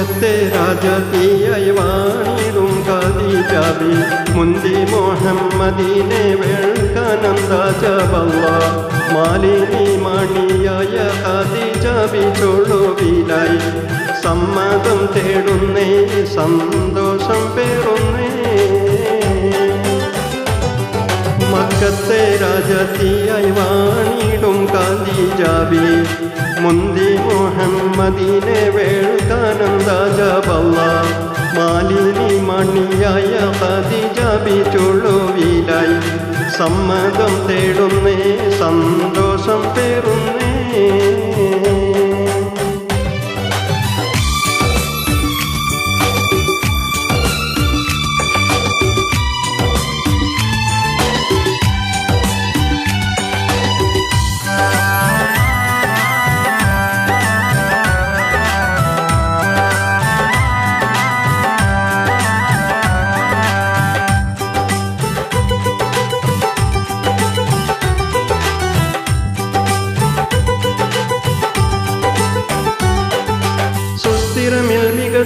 മക്കത്തെ രാജാത്തിയായി വാണിടും ഖദീജാബി മുന്തി മുഹമ്മദിനെ വേൾക്കാനന്ദാജബല്ല മാലിനി മണിയായ ഖദീജാബി ചൊളുവിലായി സമ്മതം തേടുന്നേ സന്തോഷം പേറുന്നേ മക്കത്തെ രാജാത്തിയായി വാണിടും ഖദീജാബി മുന്തി മുഹമ്മദിനെ വേൾക്കാനന്ദാജബല്ല മാലിനി മണിയായ ഖദീജാബി ചൊളുവിലായി സമ്മതം തേടുന്നേ സന്തോഷം പേറുന്നേ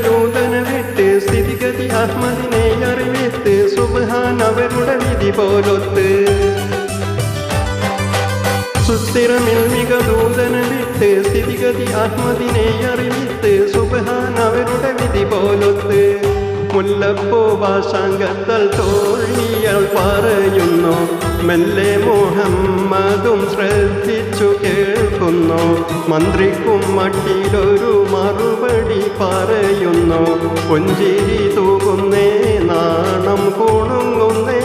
ദൂതനെ വിട്ട് സ്ഥിതിഗതി അഹ്മദിനെ അറിവിത്ത് സുബ്ഹാൻ അവരുടെ വിധി പോലൊത്ത് സുസ്ഥിരമിൽമിക ദൂതനെ വിട്ട് സ്ഥിതിഗതി അഹ്മദിനെ അറിവിത്ത് സുബ്ഹാൻ അവരുടെ വിധി പോലൊത്ത് മുല്ലപ്പൂ ഭാഷാങ്കത്തൽ തോഴിയാൾ പറയുന്നു മെല്ലെ മുഹമ്മദും ശ്രദ്ധിച്ചു കേൾക്കുന്നു മന്ത്രിക്കും മട്ടിലൊരു മറുപടി പറയുന്നു പുഞ്ചിരി തൂകുന്നേ നാണം കുണുങ്ങുന്നേ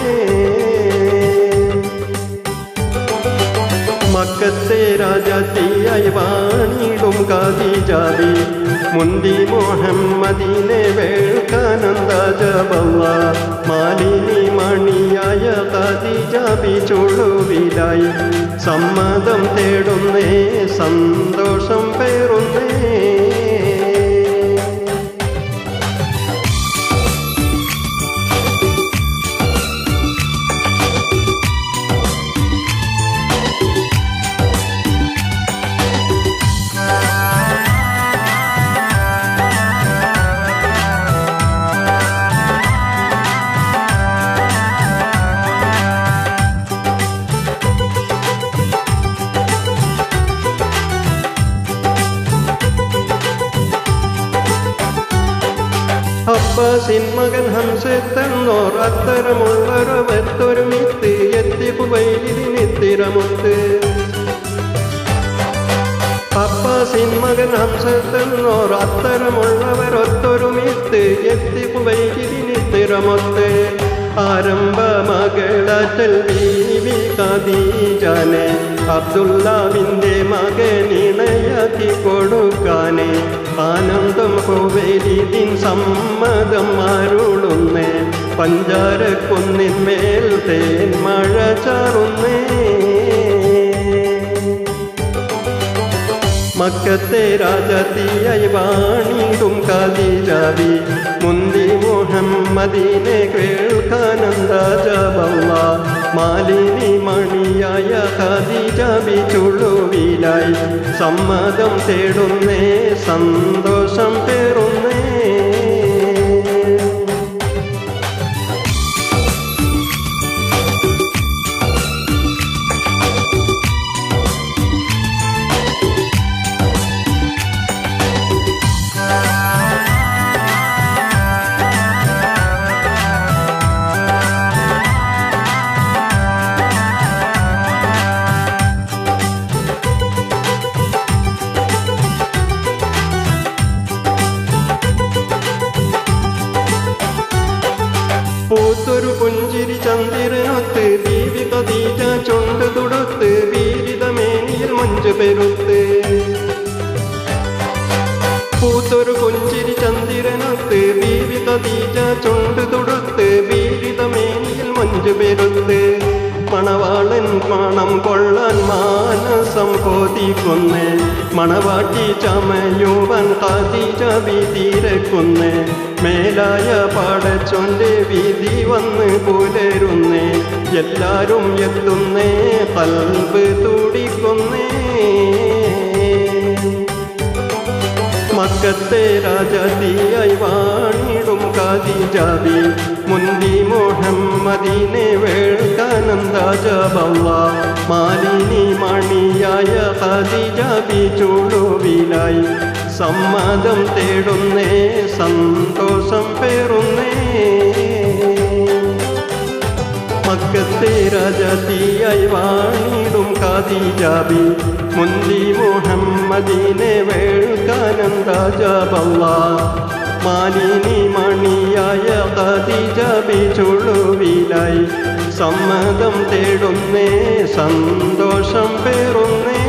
മക്കത്തെ രാജാത്തിയായി വാണിടും ഖദീജാബി മുന്തി മുഹമ്മദിനെ വേൾക്കാനന്ദാജബല്ല മാലിനി മണിയായ ഖദീജാബി ചൊളുവിലായി സമ്മതം തേടുന്നേ സന്തോഷം പേറുന്നേ അബ്ബാസിൻ മകൻ ഹംസത്തെന്നോർ അത്തരമുള്ളൊരവത്തൊരുമിത്ത് എത്തി ഖുബൈലിനെത്തിരമൊത്ത് അബ്ബാസിൻ മകൻ ഹംസത്തെന്നോർ അത്തരമുള്ളവരൊത്തൊരുമിത്ത് എത്തി ഖുബൈലിനെത്തിരമൊത്ത് ആരംഭ മകളാറ്റൽ ബീവി ഖദീജനെ അബ്ദുല്ലാവിൻ്റെ മകനിണയാക്കി കൊടുക്കാനേ ആനന്ദം ഖുബൈലിദിൻ സമ്മതം അരുളുന്നേ പഞ്ചാരക്കുന്നിന്മേൽ തേൻ മഴ ചാറുന്നേ മക്കത്തെ രാജാത്തിയായി വാണിടും ഖദീജാബി മുന്തി മുഹമ്മദിനെ കേൾക്കാനന്ദാജബല്ല മാലിനി മണിയായ ഖദീജാബി ചൊളുവിലായി സമ്മതം തേടുന്നേ സന്തോഷം പേറുന്നേ പൂത്തൊരു പുഞ്ചിരി ചന്ദ്രനൊത്ത് ബീവി ഖദീജ ചുണ്ട് തുടുത്ത് വീരിതമേനിയിൽ മഞ്ച് പെരുത്ത് പൂത്തൊരു പുഞ്ചിരി ചന്ദ്രനൊത്ത് ബീവി ഖദീജ ചുണ്ട് തുടുത്ത് വീരിതമേനിയിൽ മഞ്ച് പെരുത്ത് മണവാളൻ മണം കൊള്ളാൻ മാനസം കൊതിക്കുന്നേ മണവാട്ടി ചമയുവൻ ഖദീജാബി തിരക്കുന്നേ മേലായ പടച്ചോന്റെ വിധി വന്ന് പുലരുന്നേ എല്ലാരും എത്തുന്നേ ഖൽബ് തുടിക്കുന്നേ മക്കത്തെ മക്കത്തെ രാജാതിയായി വാണിടും ഖദീജബി മുന്തി മുഹമ്മദിനെ വേൾക്കാനന്ദാജബല്ല മാലിനി മണിയായ ഖദീജബി ചുളുവിലായി സമ്മതം തേടുന്നേ സന്തോഷം പേറുന്നേ മക്കത്തെ രാജാതിയായി വാണിടും ഖദീജബി മുന്തി മുഹമ്മദിനെ വേൾക്കാനന്ദാജബല്ല മാലിനി മണിയായ ഖദീജബി ചുളുവിലായി സമ്മതം തേടുന്നേ സന്തോഷം പേറുന്നേ